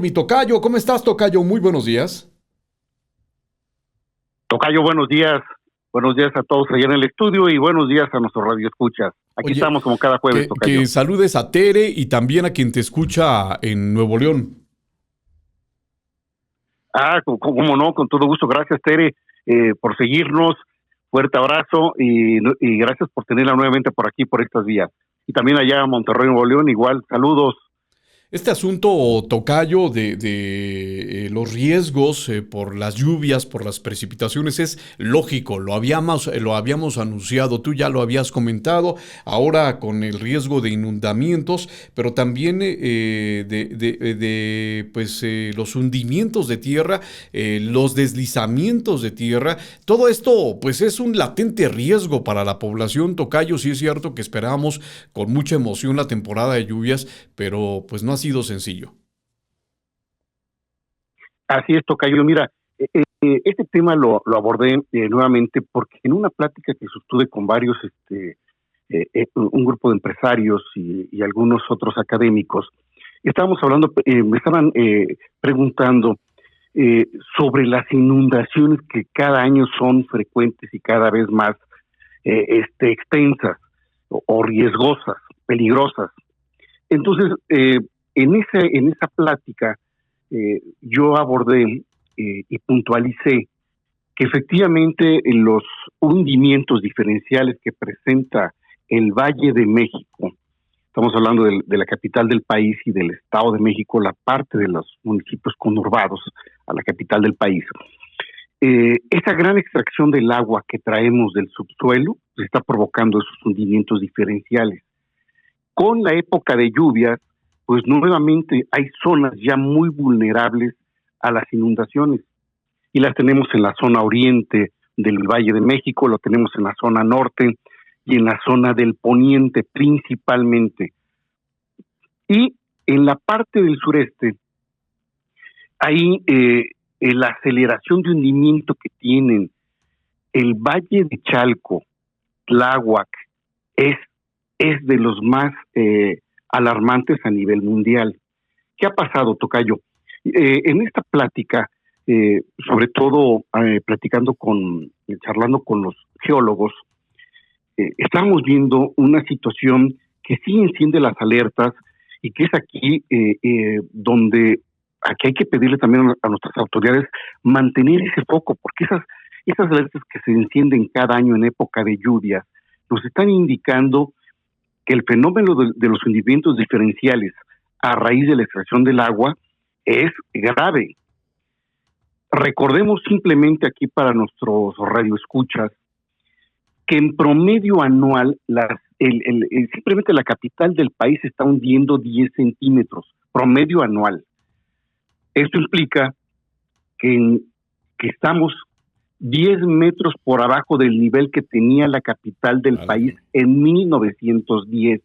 Mi tocayo, ¿cómo estás, tocayo? Muy buenos días. Tocayo, buenos días. Buenos días a todos allá en el estudio y buenos días a nuestros radioescuchas. Aquí Oye, estamos como cada jueves, que Tocayo. saludes a Tere y también a quien te escucha en Nuevo León. Cómo no, con todo gusto. Gracias, Tere, por seguirnos. Fuerte abrazo y gracias por tenerla nuevamente por aquí, por estas vías. Y también allá en Monterrey, Nuevo León, igual, saludos. Este asunto, tocayo, de los riesgos por las lluvias, por las precipitaciones, es lógico, lo habíamos anunciado, tú ya lo habías comentado, ahora con el riesgo de inundamientos, pero también pues, los hundimientos de tierra, los deslizamientos de tierra, todo esto pues es un latente riesgo para la población, tocayo. Sí es cierto que esperábamos con mucha emoción la temporada de lluvias, pero pues no ha sido sencillo. Así es, Tocayo. Mira, este tema lo abordé nuevamente porque en una plática que sostuve con varios, un grupo de empresarios y algunos otros académicos, estábamos hablando, me estaban preguntando eh, sobre las inundaciones que cada año son frecuentes y cada vez más extensas o riesgosas, peligrosas. Entonces, en esa plática, yo abordé y puntualicé que efectivamente los hundimientos diferenciales que presenta el Valle de México, estamos hablando de la capital del país y del Estado de México, la parte de los municipios conurbados a la capital del país, esa gran extracción del agua que traemos del subsuelo está provocando esos hundimientos diferenciales. Con la época de lluvias, pues nuevamente hay zonas ya muy vulnerables a las inundaciones y las tenemos en la zona oriente del Valle de México, lo tenemos en la zona norte y en la zona del poniente principalmente. Y en la parte del sureste, hay la aceleración de hundimiento que tienen el Valle de Chalco, Tláhuac, es, es de los más alarmantes a nivel mundial. ¿Qué ha pasado, Tocayo? En esta plática, sobre todo charlando con los geólogos, estamos viendo una situación que sí enciende las alertas y que es aquí donde aquí hay que pedirle también a nuestras autoridades mantener ese foco, porque esas alertas que se encienden cada año en época de lluvias nos están indicando que el fenómeno de los hundimientos diferenciales a raíz de la extracción del agua es grave. Recordemos simplemente aquí para nuestros radioescuchas que en promedio anual simplemente la capital del país está hundiendo 10 centímetros, promedio anual. Esto implica que estamos 10 metros por abajo del nivel que tenía la capital del país Válgame. en 1910.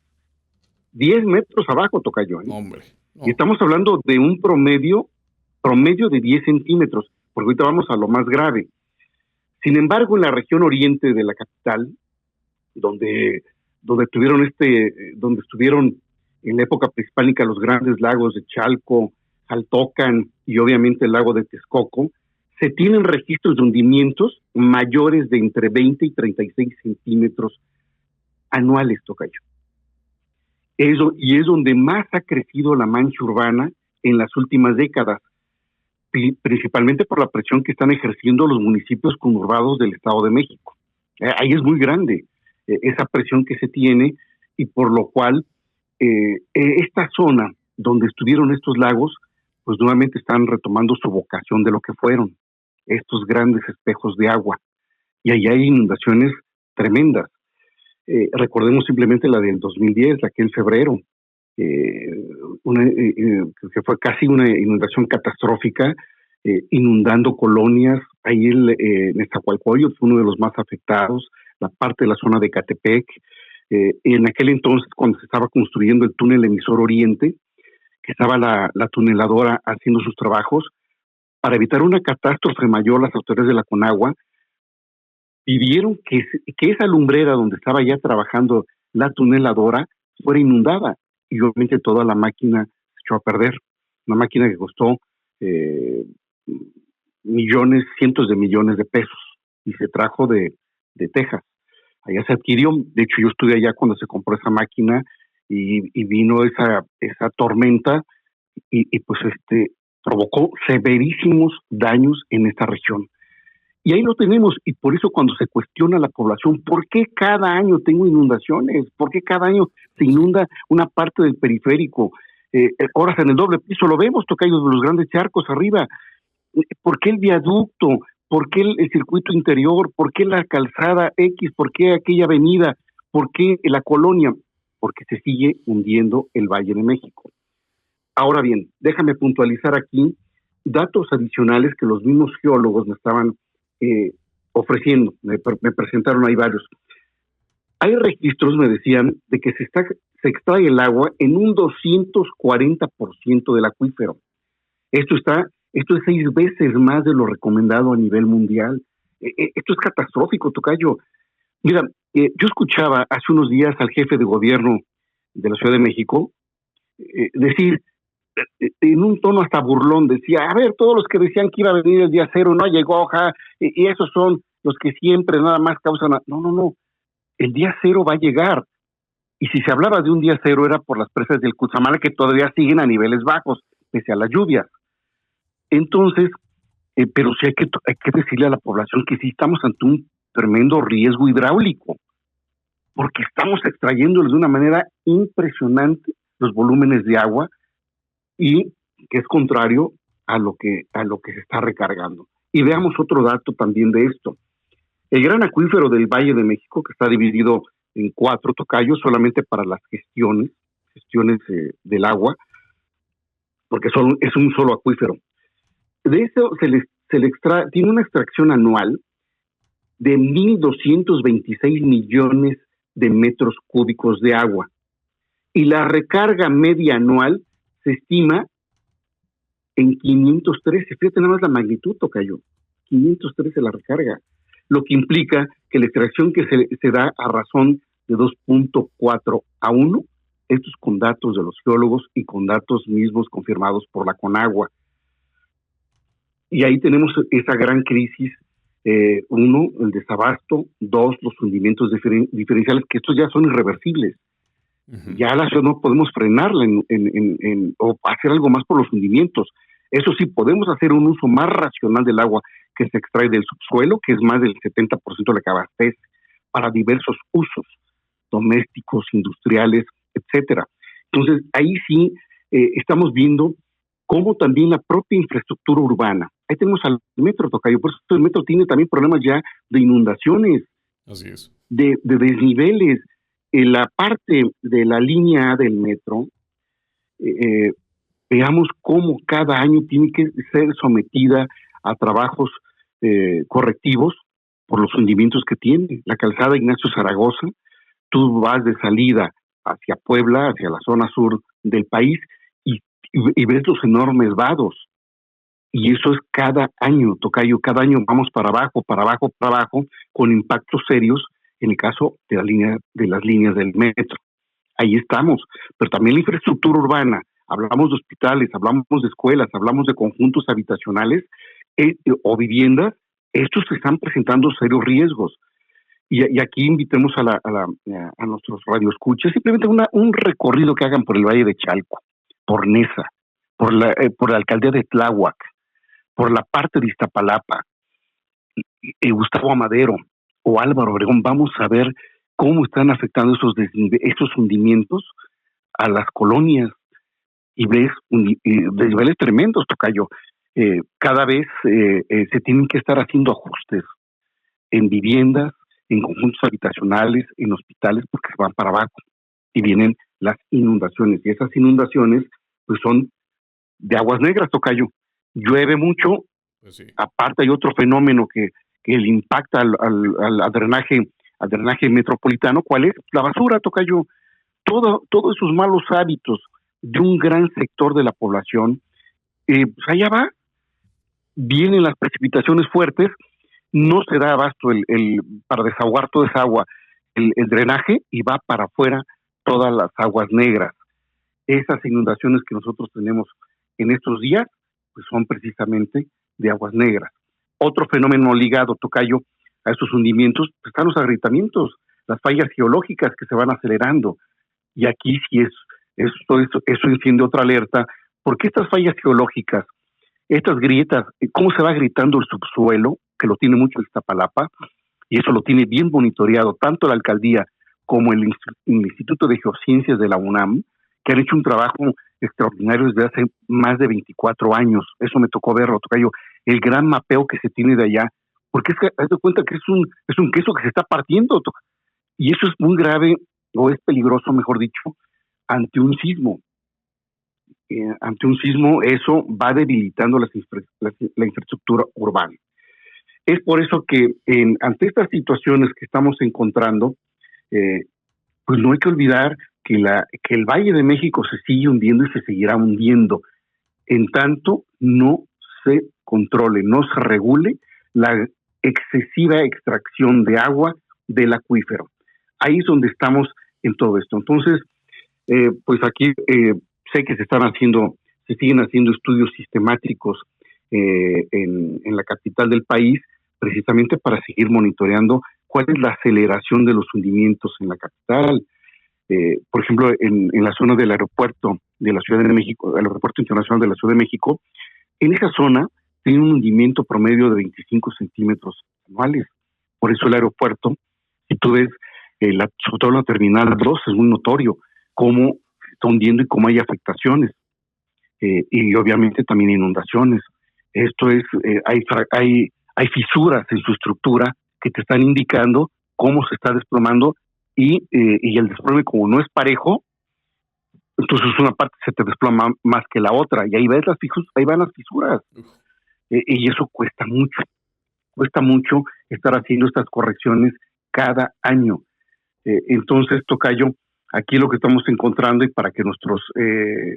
10 metros abajo, Tocayo, ¿eh? No, hombre, Y no. estamos hablando de un promedio de 10 centímetros, porque ahorita vamos a lo más grave. Sin embargo, en la región oriente de la capital, donde, donde estuvieron en la época prehispánica los grandes lagos de Chalco, Jaltocan y obviamente el lago de Texcoco, se tienen registros de hundimientos mayores de entre 20 y 36 centímetros anuales, Tocayo. Y es donde más ha crecido la mancha urbana en las últimas décadas, principalmente por la presión que están ejerciendo los municipios conurbados del Estado de México. Ahí es muy grande esa presión que se tiene y por lo cual esta zona donde estuvieron estos lagos, pues nuevamente están retomando su vocación de lo que fueron, estos grandes espejos de agua. Y ahí hay inundaciones tremendas. Recordemos simplemente la del 2010, la que en febrero, eh, que fue casi una inundación catastrófica, inundando colonias. Ahí Nezahualcóyotl fue uno de los más afectados, la parte de la zona de Catepec. En aquel entonces, cuando se estaba construyendo el túnel emisor Oriente, que estaba la tuneladora haciendo sus trabajos, para evitar una catástrofe mayor, las autoridades de la Conagua pidieron que esa lumbrera donde estaba ya trabajando la tuneladora fuera inundada y obviamente toda la máquina se echó a perder. una máquina que costó millones, cientos de millones de pesos, y se trajo de Texas. Allá se adquirió, de hecho yo estuve allá cuando se compró esa máquina y vino esa tormenta y pues provocó severísimos daños en esta región. Y ahí lo tenemos, y por eso cuando se cuestiona a la población, ¿por qué cada año tengo inundaciones? ¿Por qué cada año se inunda una parte del periférico? Ahora en el doble piso lo vemos, tocayo, de los grandes charcos arriba. ¿Por qué el viaducto? ¿Por qué el circuito interior? ¿Por qué la calzada X? ¿Por qué aquella avenida? ¿Por qué la colonia? Porque se sigue hundiendo el Valle de México. Ahora bien, déjame puntualizar aquí datos adicionales que los mismos geólogos me estaban ofreciendo. Me presentaron ahí varios. Hay registros, me decían, de que se extrae el agua en un 240% del acuífero. Esto es 6 veces más de lo recomendado a nivel mundial. Esto es catastrófico, tocayo. Mira, yo escuchaba hace unos días al jefe de gobierno de la Ciudad de México decir, en un tono hasta burlón, decía, a ver, todos los que decían que iba a venir el día cero no llegó, y esos son los que siempre nada más causan... No, el día cero va a llegar. Y si se hablaba de un día cero era por las presas del Cutzamala, que todavía siguen a niveles bajos, pese a las lluvias. Entonces, pero sí hay que decirle a la población que sí estamos ante un tremendo riesgo hidráulico, porque estamos extrayéndoles de una manera impresionante los volúmenes de agua, y que es contrario a lo que se está recargando. Y veamos otro dato también de esto. El gran acuífero del Valle de México, que está dividido en 4 tocayos solamente para las gestiones del agua, porque es un solo acuífero. De eso se le extrae, tiene una extracción anual de 1,226 millones de metros cúbicos de agua. Y la recarga media anual se estima en 513. Fíjate nada más la magnitud, tocayo. 513 la recarga. Lo que implica que la extracción que se da a razón de 2.4 a 1, esto es con datos de los geólogos y con datos mismos confirmados por la Conagua. Y ahí tenemos esa gran crisis. 1, el desabasto. 2, los hundimientos diferenciales, que estos ya son irreversibles. Uh-huh. Ya la ciudad no podemos frenarla o hacer algo más por los hundimientos. Eso sí, podemos hacer un uso más racional del agua que se extrae del subsuelo, que es más del 70% de la que abastece, para diversos usos domésticos, industriales, etcétera. Entonces, ahí sí estamos viendo cómo también la propia infraestructura urbana. Ahí tenemos al metro, tocayo, por eso el metro tiene también problemas ya de inundaciones. Así es. De desniveles. En la parte de la línea A del metro, veamos cómo cada año tiene que ser sometida a trabajos correctivos por los hundimientos que tiene. La calzada Ignacio Zaragoza, tú vas de salida hacia Puebla, hacia la zona sur del país, y ves los enormes vados. Y eso es cada año, tocayo, cada año vamos para abajo, con impactos serios en el caso de las líneas del metro. Ahí estamos, pero también la infraestructura urbana, hablamos de hospitales, hablamos de escuelas, hablamos de conjuntos habitacionales o viviendas, estos se están presentando serios riesgos. Y aquí invitemos a nuestros radioescuchas, simplemente un recorrido que hagan por el Valle de Chalco, por Nesa, por la alcaldía de Tláhuac, por la parte de Iztapalapa, Gustavo Amadero o Álvaro Obregón. Vamos a ver cómo están afectando esos hundimientos a las colonias, y ves desniveles tremendos, tocayo. Cada vez se tienen que estar haciendo ajustes en viviendas, en conjuntos habitacionales, en hospitales, porque se van para abajo y vienen las inundaciones, y esas inundaciones pues son de aguas negras, tocayo. Llueve mucho, pues sí. Aparte hay otro fenómeno que le impacta al drenaje metropolitano. ¿Cuál es? La basura, tocayo. Todos esos malos hábitos de un gran sector de la población, pues allá va. Vienen las precipitaciones fuertes, no se da abasto para desahogar toda esa agua, el drenaje, y va para afuera todas las aguas negras. Esas inundaciones que nosotros tenemos en estos días pues son precisamente de aguas negras. Otro fenómeno ligado, tocayo, a estos hundimientos, pues están los agrietamientos, las fallas geológicas que se van acelerando. Y aquí sí eso enciende otra alerta, porque estas fallas geológicas, estas grietas, cómo se va agrietando el subsuelo, que lo tiene mucho Iztapalapa, y eso lo tiene bien monitoreado tanto la alcaldía como el Instituto de Geociencias de la UNAM, que han hecho un trabajo extraordinario desde hace más de 24 años. Eso me tocó verlo, tocayo, el gran mapeo que se tiene de allá, porque es que haz de cuenta que es un queso que se está partiendo, y eso es muy grave, o es peligroso, mejor dicho, ante un sismo. Ante un sismo, eso va debilitando la infraestructura urbana. Es por eso que ante estas situaciones que estamos encontrando, pues no hay que olvidar que el Valle de México se sigue hundiendo y se seguirá hundiendo, en tanto no se controle, no se regule la excesiva extracción de agua del acuífero. Ahí es donde estamos en todo esto. Entonces, pues aquí sé que se siguen haciendo estudios sistemáticos en la capital del país, precisamente para seguir monitoreando cuál es la aceleración de los hundimientos en la capital. Por ejemplo, en la zona del aeropuerto de la Ciudad de México, el aeropuerto internacional de la Ciudad de México, en esa zona tiene un hundimiento promedio de 25 centímetros anuales. Por eso el aeropuerto, si tú ves, sobre todo la Terminal 2, es muy notorio cómo se está hundiendo y cómo hay afectaciones. Y obviamente también inundaciones. Esto es, hay fisuras en su estructura que te están indicando cómo se está desplomando y el desplome, como no es parejo, entonces una parte se te desploma más que la otra, y ahí van las fisuras. Y eso cuesta mucho estar haciendo estas correcciones cada año. Entonces, tocayo, aquí lo que estamos encontrando, y para que nuestros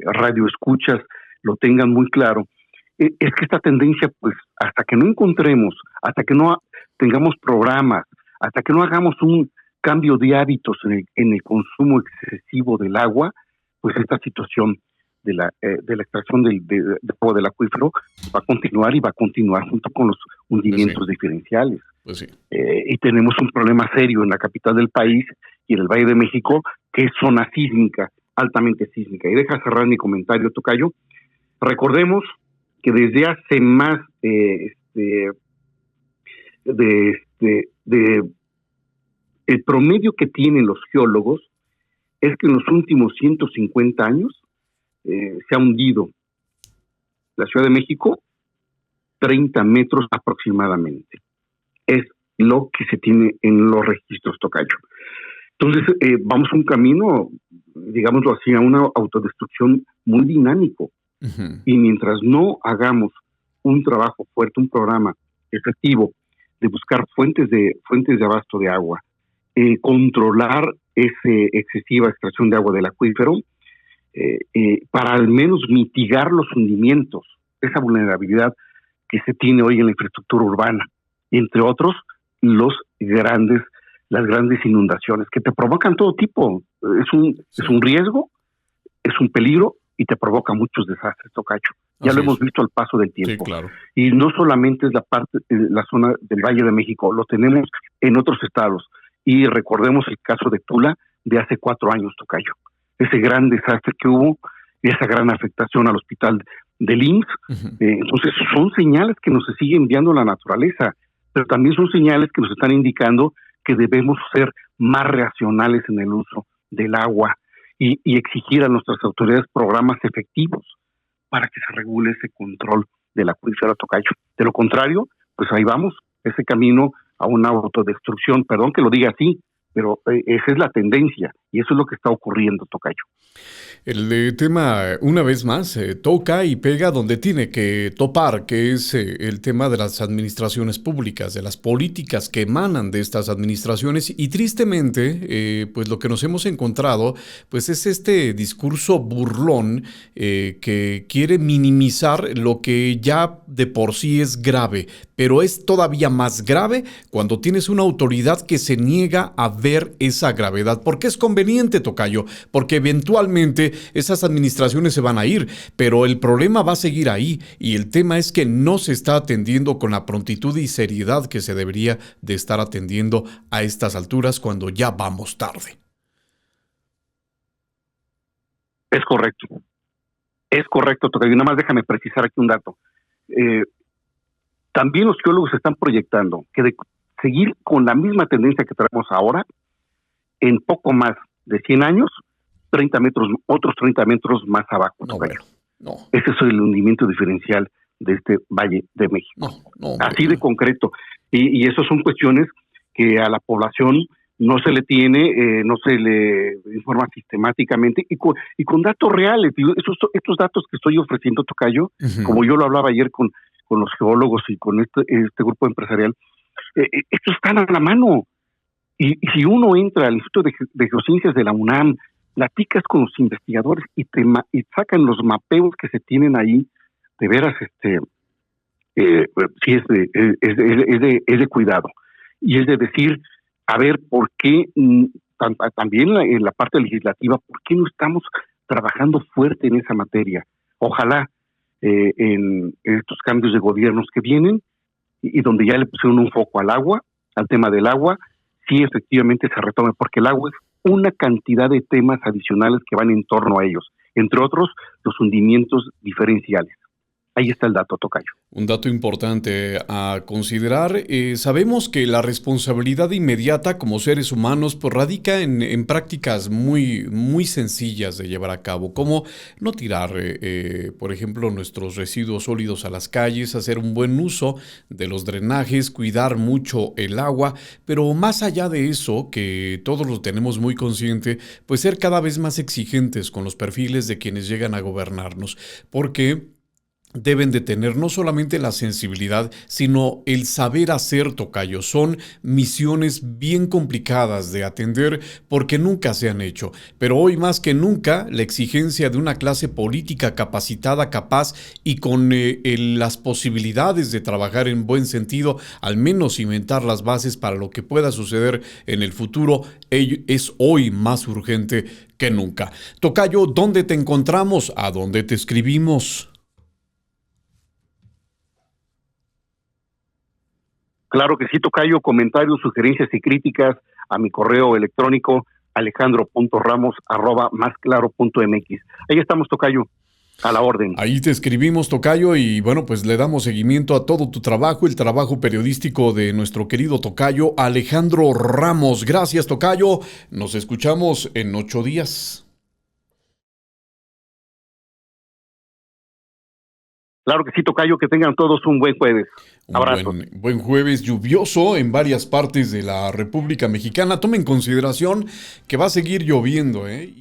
radioescuchas lo tengan muy claro, es que esta tendencia, pues, hasta que no encontremos, hasta que no tengamos programas, hasta que no hagamos un cambio de hábitos en el consumo excesivo del agua, pues esta situación de la extracción del agua del acuífero va a continuar junto con los hundimientos diferenciales. Pues sí. Y tenemos un problema serio en la capital del país y en el Valle de México, que es zona sísmica, altamente sísmica. Y deja cerrar mi comentario, tocayo. Recordemos que desde hace más el promedio que tienen los geólogos es que en los últimos 150 años se ha hundido la Ciudad de México 30 metros aproximadamente. Es lo que se tiene en los registros, tocayo. Entonces, vamos a un camino, digámoslo así, a una autodestrucción muy dinámico. Uh-huh. Y mientras no hagamos un trabajo fuerte, un programa efectivo de buscar fuentes de abasto de agua, controlar esa excesiva extracción de agua del acuífero, para al menos mitigar los hundimientos, esa vulnerabilidad que se tiene hoy en la infraestructura urbana, entre otros las grandes inundaciones que te provocan todo tipo. Es un riesgo, es un peligro y te provoca muchos desastres, tocayo. Ya lo hemos visto al paso del tiempo. Sí, claro. Y no solamente es la zona del Valle de México, lo tenemos en otros estados. Y recordemos el caso de Tula de hace 4 años, tocayo. Ese gran desastre que hubo, esa gran afectación al hospital del IMSS. Uh-huh. Entonces son señales que nos sigue enviando la naturaleza, pero también son señales que nos están indicando que debemos ser más racionales en el uso del agua y exigir a nuestras autoridades programas efectivos para que se regule ese control del acuífero, tocayo. De lo contrario, pues ahí vamos, ese camino a una autodestrucción, perdón que lo diga así, pero esa es la tendencia y eso es lo que está ocurriendo, tocayo. El tema, una vez más, toca y pega donde tiene que topar, que es el tema de las administraciones públicas, de las políticas que emanan de estas administraciones, y tristemente, pues lo que nos hemos encontrado, pues es este discurso burlón que quiere minimizar lo que ya de por sí es grave, pero es todavía más grave cuando tienes una autoridad que se niega a ver esa gravedad, porque es conveniente conveniente, tocayo, porque eventualmente esas administraciones se van a ir, pero el problema va a seguir ahí y el tema es que no se está atendiendo con la prontitud y seriedad que se debería de estar atendiendo a estas alturas cuando ya vamos tarde. Es correcto, tocayo. Nada más déjame precisar aquí un dato. También los geólogos están proyectando que de seguir con la misma tendencia que tenemos ahora, en poco más de 100 años, 30 metros, otros 30 metros más abajo. No, bueno, no. Ese es el hundimiento diferencial de este Valle de México. Así de concreto. Y eso son cuestiones que a la población no se le tiene, no se le informa sistemáticamente y con datos reales. Estos datos que estoy ofreciendo, tocayo, como yo lo hablaba ayer con los geólogos y con este grupo empresarial, estos están a la mano. Y si uno entra al Instituto de Geociencias de la UNAM, platicas con los investigadores y sacan los mapeos que se tienen ahí, de veras, sí es de cuidado. Y es de decir, a ver, ¿por qué también en la parte legislativa, por qué no estamos trabajando fuerte en esa materia? Ojalá en estos cambios de gobiernos que vienen y donde ya le pusieron un foco al agua, al tema del agua, sí efectivamente se retome, porque el agua es una cantidad de temas adicionales que van en torno a ellos, entre otros los hundimientos diferenciales. Ahí está el dato, tocayo. Un dato importante a considerar. Sabemos que la responsabilidad inmediata como seres humanos pues, radica en prácticas muy, muy sencillas de llevar a cabo, como no tirar, por ejemplo, nuestros residuos sólidos a las calles, hacer un buen uso de los drenajes, cuidar mucho el agua, pero más allá de eso, que todos lo tenemos muy consciente, pues ser cada vez más exigentes con los perfiles de quienes llegan a gobernarnos, porque deben de tener no solamente la sensibilidad, sino el saber hacer, tocayo. Son misiones bien complicadas de atender porque nunca se han hecho. Pero hoy más que nunca, la exigencia de una clase política capacitada, capaz y con las posibilidades de trabajar en buen sentido, al menos cimentar las bases para lo que pueda suceder en el futuro, es hoy más urgente que nunca. Tocayo, ¿dónde te encontramos? ¿A dónde te escribimos? Claro que sí, tocayo. Comentarios, sugerencias y críticas a mi correo electrónico alejandro.ramos@masclaro.mx. Ahí estamos, tocayo, a la orden. Ahí te escribimos, tocayo, y bueno, pues le damos seguimiento a todo tu trabajo, el trabajo periodístico de nuestro querido tocayo Alejandro Ramos. Gracias, tocayo. Nos escuchamos en 8 días. Claro que sí, tocayo, que tengan todos un buen jueves. Abrazo. Buen jueves lluvioso en varias partes de la República Mexicana. Tome en consideración que va a seguir lloviendo, ¿eh?